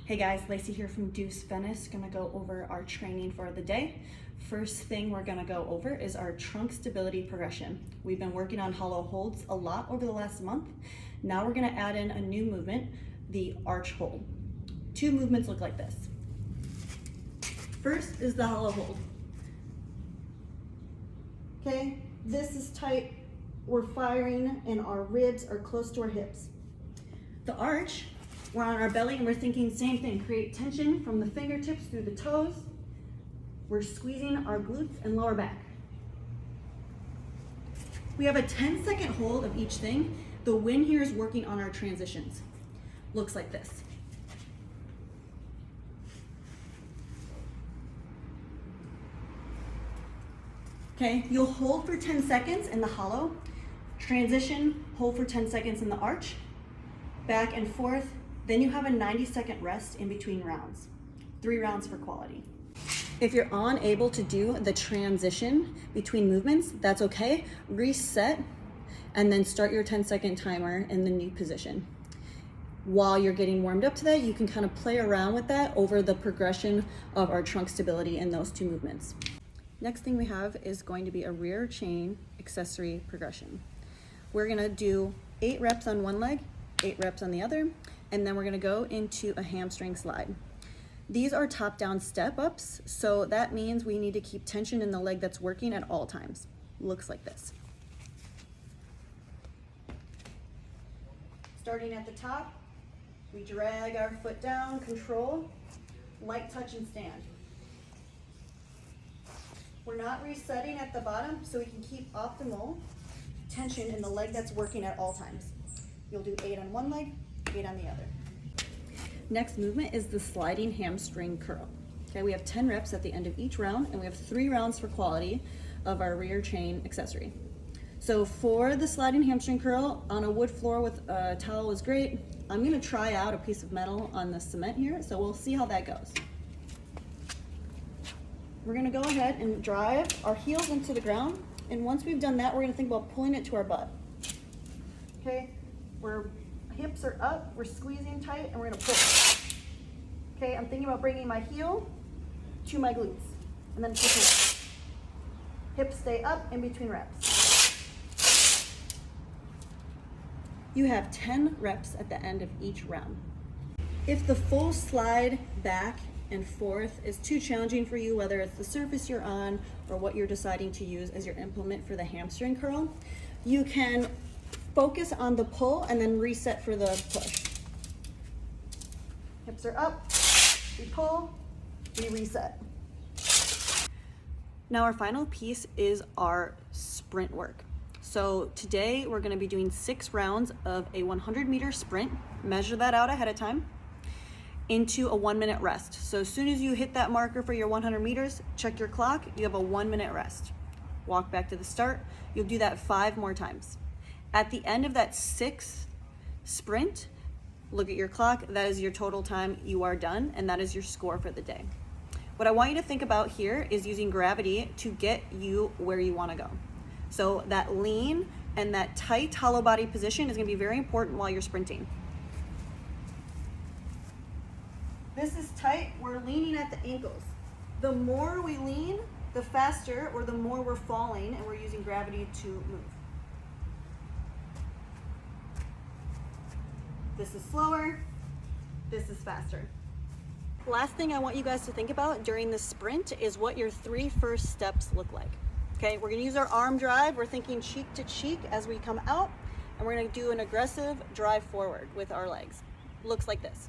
Hey guys, Lacey here from Deuce, Venice. Gonna go over our training for the day. First thing we're gonna go over is our trunk stability progression. We've been working on hollow holds a lot over the last month. Now we're gonna add in a new movement, the arch hold. Two movements look like this. First is the hollow hold. Okay, this is tight. We're firing and our ribs are close to our hips. The arch, we're on our belly and we're thinking same thing. Create tension from the fingertips through the toes. We're squeezing our glutes and lower back. We have a 10-second hold of each thing. The win here is working on our transitions. Looks like this. Okay, you'll hold for 10 seconds in the hollow. Transition, hold for 10 seconds in the arch. Back and forth. Then you have a 90-second rest in between rounds. 3 rounds for quality. If you're unable to do the transition between movements, that's okay. Reset and then start your 10-second timer in the new position. While you're getting warmed up to that, you can kind of play around with that over the progression of our trunk stability in those 2 movements. Next thing we have is going to be a rear chain accessory progression. We're gonna do 8 reps on one leg, 8 reps on the other, and then we're gonna go into a hamstring slide. These are top-down step-ups, so that means we need to keep tension in the leg that's working at all times. Looks like this. Starting at the top, we drag our foot down, control, light touch and stand. We're not resetting at the bottom, so we can keep optimal tension in the leg that's working at all times. You'll do 8 on one leg, 8 on the other. Next movement is the sliding hamstring curl. Okay, we have 10 reps at the end of each round, and we have 3 rounds for quality of our rear chain accessory. So for the sliding hamstring curl, on a wood floor with a towel is great. I'm gonna try out a piece of metal on the cement here, so we'll see how that goes. We're gonna go ahead and drive our heels into the ground, and once we've done that, we're gonna think about pulling it to our butt. Okay, hips are up, we're squeezing tight, and we're gonna pull. Okay, I'm thinking about bringing my heel to my glutes, and then pushing up. Hips stay up in between reps. You have 10 reps at the end of each round. If the full slide back and forth is too challenging for you, whether it's the surface you're on or what you're deciding to use as your implement for the hamstring curl, you can focus on the pull and then reset for the push. Hips are up, we pull, we reset. Now our final piece is our sprint work. So today we're gonna be doing 6 rounds of a 100-meter sprint. Measure that out ahead of time into a 1-minute rest. So as soon as you hit that marker for your 100 meters, check your clock, you have a 1-minute rest. Walk back to the start. You'll do that 5 more times. At the end of that 6th sprint, look at your clock. That is your total time. You are done, and that is your score for the day. What I want you to think about here is using gravity to get you where you want to go. So that lean and that tight hollow body position is going to be very important while you're sprinting. This is tight. We're leaning at the ankles. The more we lean, the faster or the more we're falling, and we're using gravity to move. This is slower, this is faster. Last thing I want you guys to think about during the sprint is what your 3 first steps look like. Okay, we're gonna use our arm drive. We're thinking cheek to cheek as we come out, and we're gonna do an aggressive drive forward with our legs. Looks like this.